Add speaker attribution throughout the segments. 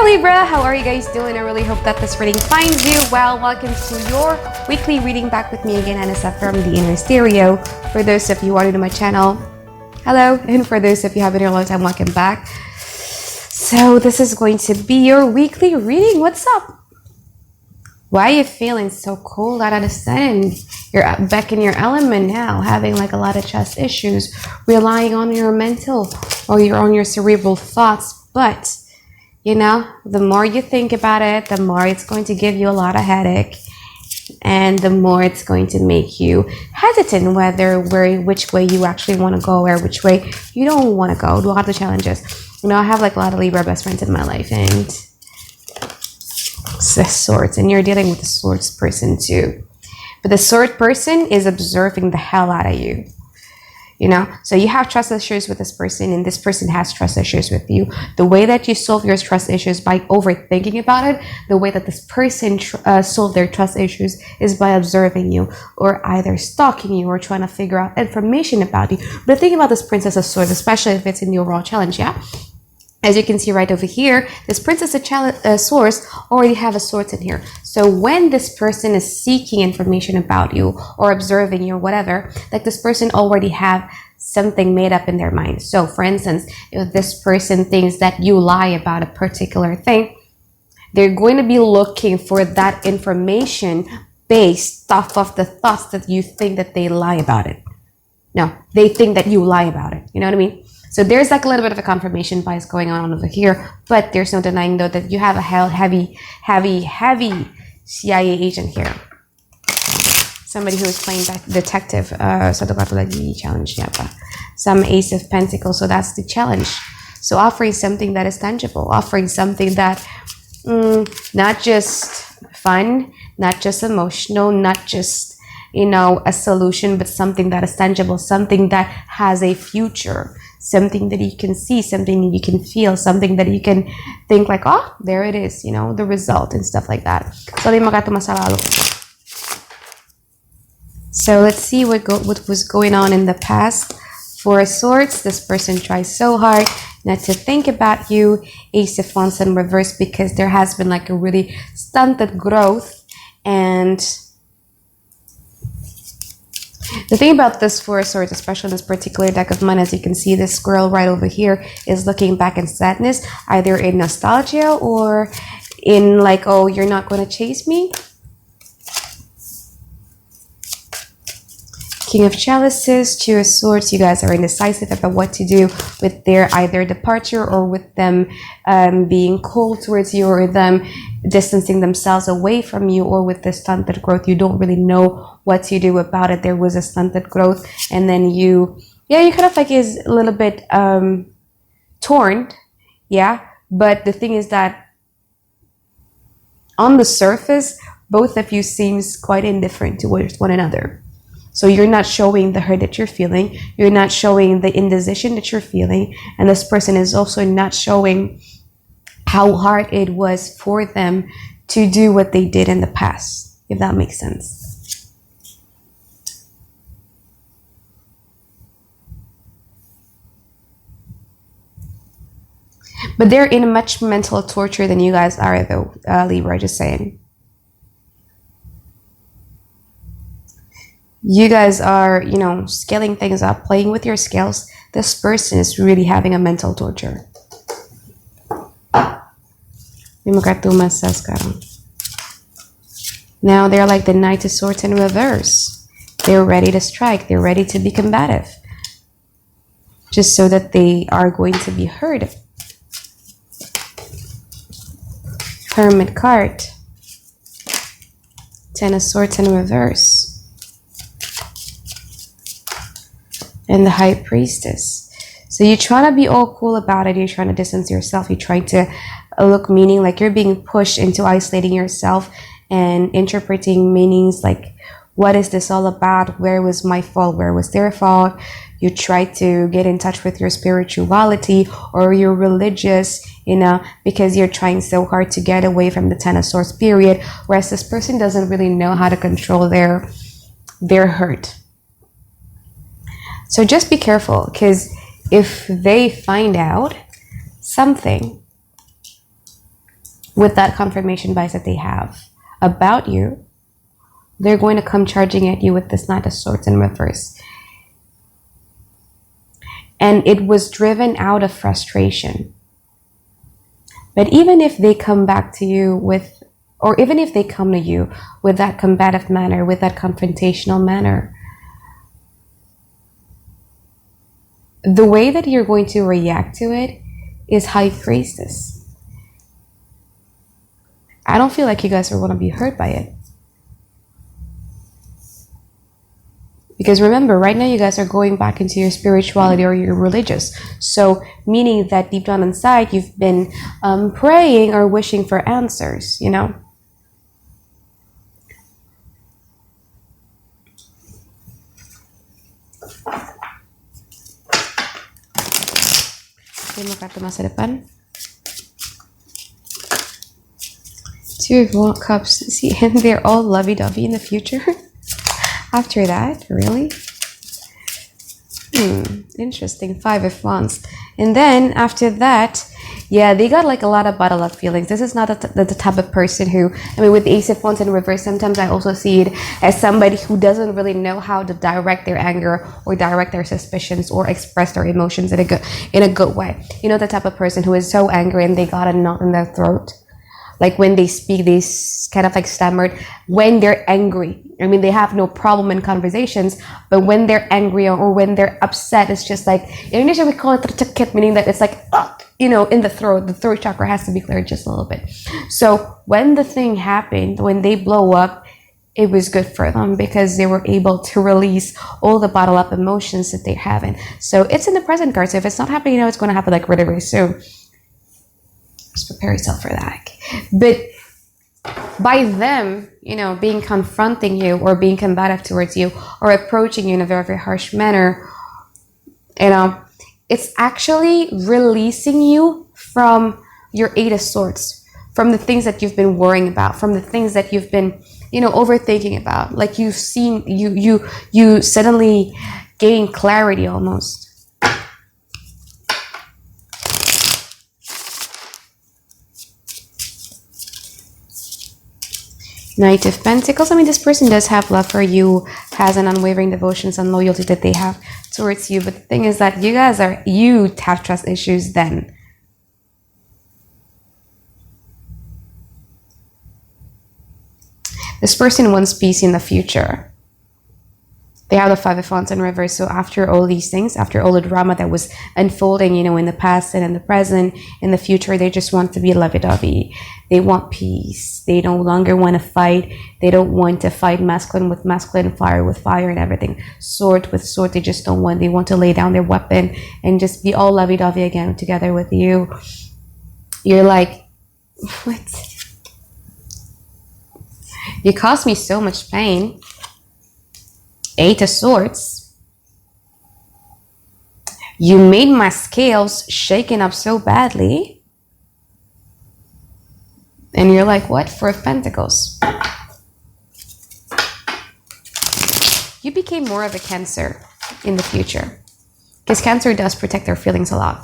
Speaker 1: Libra, how are you guys doing? I really hope that this reading finds you well. Welcome to your weekly reading. Back with me again, Anisa from the Inner Stereo. For those of you who are new to my channel, hello. And for those of you who have been here a long time, welcome back. So this is going to be your weekly reading. What's up? Why are you feeling so cold out of the sun? You're back in your element now, having like a lot of trust issues, relying on your mental or on your cerebral thoughts. But you know, the more you think about it, the more it's going to give you a lot of headache, and the more it's going to make you hesitant which way you actually want to go or which way you don't want to go. A lot of the challenges. You know, I have like a lot of Libra best friends in my life, and it's the Swords, and you're dealing with the Swords person too. But the Sword person is observing the hell out of you. You know, so you have trust issues with this person, and this person has trust issues with you. The way that you solve your trust issues by overthinking about it, the way that this person solve their trust issues is by observing you, or either stalking you, or trying to figure out information about you. But think about this Princess of Swords, especially if it's in the overall challenge, yeah? As you can see right over here, this Princess of Swords already have a sword in here. So when this person is seeking information about you or observing you or whatever, like this person already have something made up in their mind. So for instance, if this person thinks that you lie about a particular thing, they're going to be looking for that information based off of the thoughts that you think that they lie about it. No, they think that you lie about it. You know what I mean? So there's like a little bit of a confirmation bias going on over here, but there's no denying though that you have a heavy CIA agent here. Somebody who is playing detective. Satu kartu lagi challenge-nya apa? Some Ace of Pentacles, so that's the challenge. So offering something that is tangible, offering something that not just fun, not just emotional, not just, you know, a solution, but something that is tangible, something that has a future. Something that you can see, something that you can feel, something that you can think like, oh, there it is, you know, the result and stuff like that. So, 5 kartu masa lalu. So let's see what was going on in the past. 4 of Swords, this person tries so hard not to think about you. Ace of Wands in reverse, because there has been like a really stunted growth. And the thing about this 4 of Swords, especially this particular deck of mine, as you can see, this girl right over here is looking back in sadness, either in nostalgia or in like, oh, you're not going to chase me. King of Chalices, 2 of Swords, you guys are indecisive about what to do with their either departure or with them being cold towards you, or them distancing themselves away from you, or with the stunted growth. You don't really know what to do about it. There was a stunted growth, and then you kind of like is a little bit torn, yeah? But the thing is that on the surface, both of you seems quite indifferent towards one another. So you're not showing the hurt that you're feeling. You're not showing the indecision that you're feeling. And this person is also not showing how hard it was for them to do what they did in the past, if that makes sense. But they're in much mental torture than you guys are, though, Libra, just saying. You guys are, you know, scaling things up, playing with your scales. This person is really having a mental torture. 5 kartu masa sekarang. Now they're like the Knight of Swords in reverse. They're ready to strike. They're ready to be combative. Just so that they are going to be heard. Hermit card. 10 of Swords in reverse. And the High Priestess. So you're trying to be all cool about it. You're trying to distance yourself. You're trying to look meaning, like you're being pushed into isolating yourself and interpreting meanings like, what is this all about? Where was my fault? Where was their fault? You try to get in touch with your spirituality or your religious, you know, because you're trying so hard to get away from the 10 of Swords period, whereas this person doesn't really know how to control their hurt. So just be careful, because if they find out something with that confirmation bias that they have about you, they're going to come charging at you with this Knight of Swords in reverse. And it was driven out of frustration. But even if they come back to you with, or even if they come to you with that combative manner, with that confrontational manner, the way that you're going to react to it is High Priestess. I don't feel like you guys are going to be hurt by it. Because remember, right now you guys are going back into your spirituality or your religious. So, meaning that deep down inside, you've been praying or wishing for answers, you know? Okay, mga karta masa depan. Two of Cups. See, and they're all lovey-dovey in the future. After that, really? Interesting. Five of Wands. And then after that, yeah, they got like a lot of bottled up feelings. This is not the type of person who, I mean, with the Ace of Wands in reverse, sometimes I also see it as somebody who doesn't really know how to direct their anger or direct their suspicions or express their emotions in a good way. You know, the type of person who is so angry and they got a knot in their throat. Like when they speak, they kind of like stammered when they're angry. I mean, they have no problem in conversations, but when they're angry or when they're upset, it's just like, in Indonesia we call it tercekit, meaning that it's like, you know, in the throat chakra has to be cleared just a little bit. So when the thing happened, when they blow up, it was good for them because they were able to release all the bottled up emotions that they're having. So it's in the present card. So if it's not happening now, it's going to happen like really, really soon. Just prepare yourself for that. But by them, you know, being confronting you or being combative towards you or approaching you in a very, very harsh manner, you know, it's actually releasing you from your Eight of Swords, from the things that you've been worrying about, from the things that you've been, you know, overthinking about. Like you've seen, you suddenly gain clarity almost. Knight of Pentacles. I mean, this person does have love for you, has an unwavering devotions and loyalty that they have towards you. But the thing is that you have trust issues then. This person wants peace in the future. They have the Five of Wands in reverse. So after all these things, after all the drama that was unfolding, you know, in the past and in the present, in the future, they just want to be lovey-dovey. They want peace. They no longer want to fight. They don't want to fight masculine with masculine, fire with fire and everything. Sword with sword, they just don't want. They want to lay down their weapon and just be all lovey-dovey again together with you. You're like, what? You caused me so much pain. Eight of Swords. You made my scales shaken up so badly. And you're like, what? Four of Pentacles. You became more of a Cancer in the future. Because Cancer does protect their feelings a lot.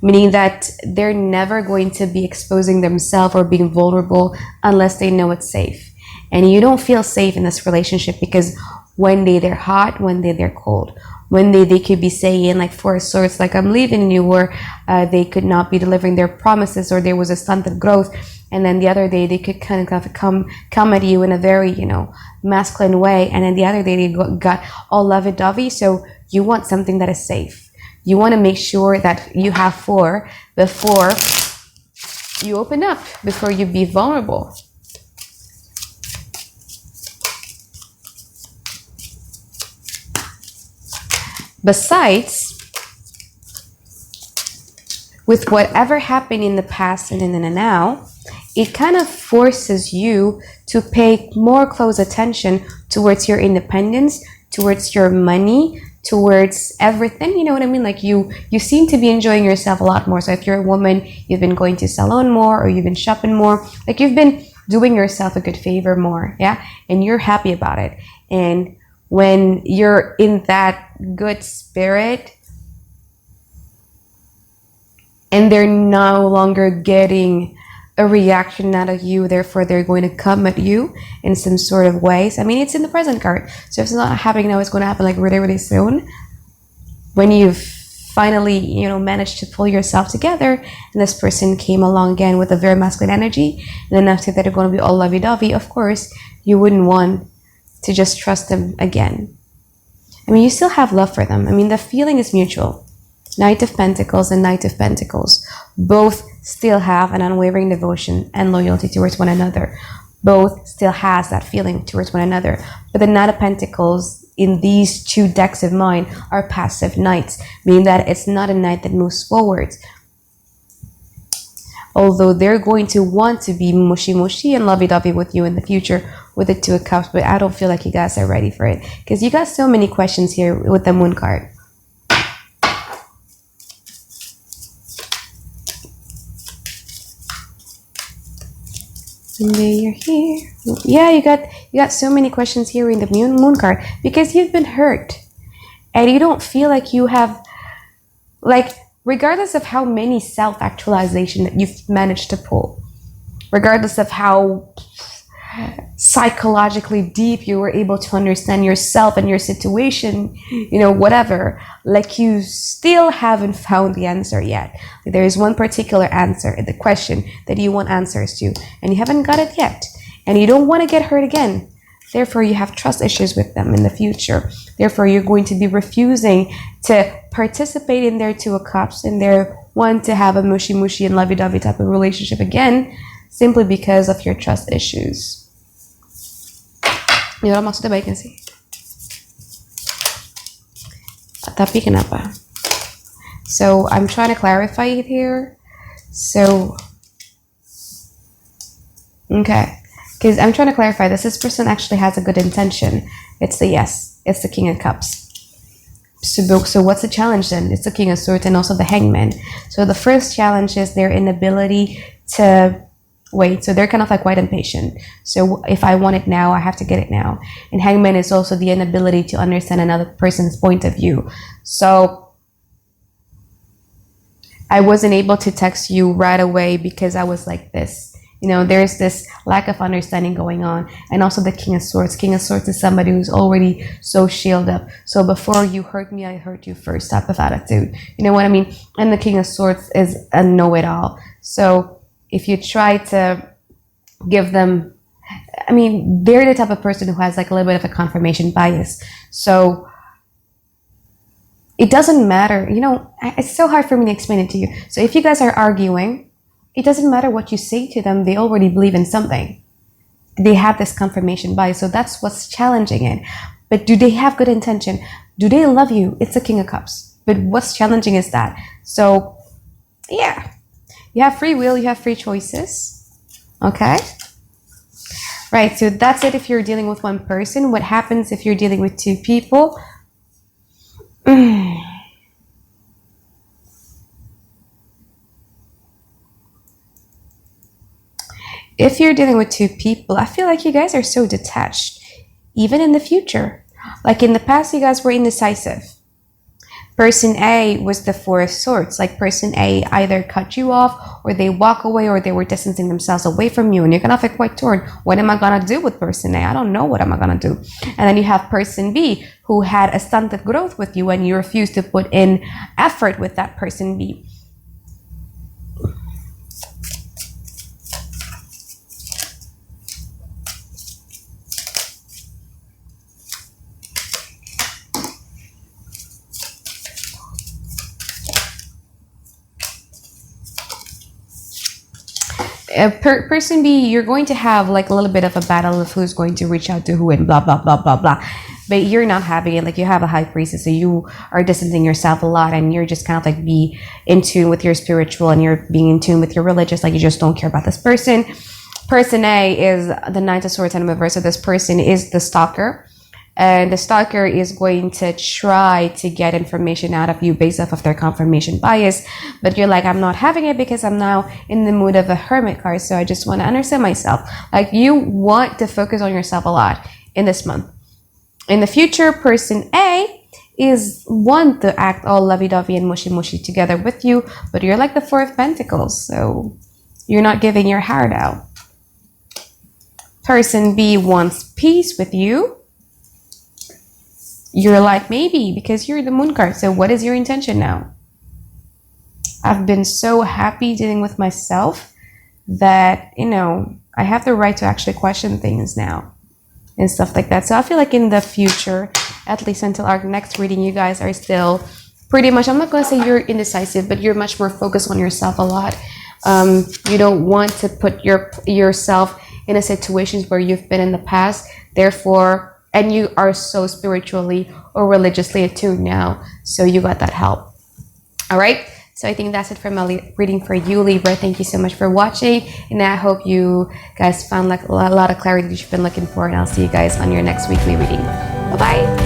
Speaker 1: Meaning that they're never going to be exposing themselves or being vulnerable unless they know it's safe. And you don't feel safe in this relationship because one day they're hot, one day they're cold. One day they could be saying like Four of Swords, like I'm leaving you, or they could not be delivering their promises, or there was a stunted growth. And then the other day they could kind of come at you in a very, you know, masculine way. And then the other day they got all lovey-dovey. So you want something that is safe. You want to make sure that you have four before you open up, before you be vulnerable. Besides, with whatever happened in the past and in the now, it kind of forces you to pay more close attention towards your independence, towards your money, towards everything. You know what I mean? Like you seem to be enjoying yourself a lot more. So if you're a woman, you've been going to salon more, or you've been shopping more. Like you've been doing yourself a good favor more, yeah? And you're happy about it. And when you're in that good spirit and they're no longer getting a reaction out of you, therefore they're going to come at you in some sort of ways. I mean, it's in the present card, so if it's not happening now, it's going to happen like really, really soon. When you've finally, you know, managed to pull yourself together, and this person came along again with a very masculine energy, and then after that they're going to be all lovey-dovey, of course, you wouldn't want to just trust them again. I mean, you still have love for them. I mean, the feeling is mutual. Knight of Pentacles and Knight of Pentacles both still have an unwavering devotion and loyalty towards one another. Both still has that feeling towards one another. But the Knight of Pentacles in these two decks of mine are passive knights, meaning that it's not a knight that moves forward. Although they're going to want to be mushy and lovey-dovey with you in the future with the Two of Cups, but I don't feel like you guys are ready for it, because you got so many questions here with the Moon card. And there you're here. Yeah, you got so many questions here in the moon card, because you've been hurt and you don't feel like you have, like, regardless of how many self-actualization that you've managed to pull, regardless of how psychologically deep you were able to understand yourself and your situation, you know, whatever, like, you still haven't found the answer yet. There is one particular answer, the question that you want answers to, and you haven't got it yet, and you don't want to get hurt again. Therefore, you have trust issues with them in the future. Therefore, you're going to be refusing to participate in their Two of Cups and their want to have a mushy and lovey-dovey type of relationship again, simply because of your trust issues. Ini orang maksudnya baik gak sih? Tapi kenapa? So I'm trying to clarify it here. So, okay, because I'm trying to clarify this. This person actually has a good intention. It's the yes. It's the King of Cups. So what's the challenge then? It's the King of Swords and also the Hangman. So the first challenge is their inability to wait. So they're kind of like quite impatient. So if I want it now, I have to get it now. And Hangman is also the inability to understand another person's point of view. So I wasn't able to text you right away because I was like this. You know, there's this lack of understanding going on. And also the King of Swords. King of Swords is somebody who's already so shielded up. So before you hurt me, I hurt you first type of attitude. You know what I mean? And the King of Swords is a know-it-all. So if you try to give them, I mean, they're the type of person who has like a little bit of a confirmation bias. So it doesn't matter, you know, it's so hard for me to explain it to you. So if you guys are arguing, it doesn't matter what you say to them, they already believe in something. They have this confirmation bias, so that's what's challenging it. But do they have good intention? Do they love you? It's the King of Cups. But what's challenging is that. So, yeah. You have free will, you have free choices. Okay? Right, so that's it if you're dealing with one person. What happens if you're dealing with two people? If you're dealing with two people, I feel like you guys are so detached, even in the future. Like in the past, you guys were indecisive. Person A was the Four of Swords. Like person A either cut you off, or they walk away, or they were distancing themselves away from you, and you're gonna feel quite torn. What am I gonna do with person A? I don't know what am I gonna do. And then you have person B who had a stunted growth with you, and you refuse to put in effort with that person B. Person B, you're going to have like a little bit of a battle of who's going to reach out to who and blah, blah, blah, blah, blah. But you're not having it. Like you have a high priestess, so you are distancing yourself a lot, and you're just kind of like be in tune with your spiritual, and you're being in tune with your religious, like you just don't care about this person. Person A is the Knight of Swords and reverse, so this person is the stalker. And the stalker is going to try to get information out of you based off of their confirmation bias. But you're like, I'm not having it because I'm now in the mood of a hermit card. So I just want to understand myself. Like you want to focus on yourself a lot in this month. In the future, person A is one to act all lovey-dovey and mushy-mushy together with you. But you're like the Four of Pentacles. So You're not giving your heart out. Person B wants peace with you. You're like, maybe, because you're the moon card. So what is your intention now? I've been so happy dealing with myself that, you know, I have the right to actually question things now and stuff like that. So I feel like in the future, at least until our next reading, you guys are still pretty much, I'm not going to say you're indecisive, but you're much more focused on yourself a lot. You don't want to put yourself in a situations where you've been in the past, therefore, and you are so spiritually or religiously attuned now, so you got that help. All right, so I think that's it for my reading for you, Libra. Thank you so much for watching, and I hope you guys found like a lot of clarity that you've been looking for, and I'll see you guys on your next weekly reading. Bye bye.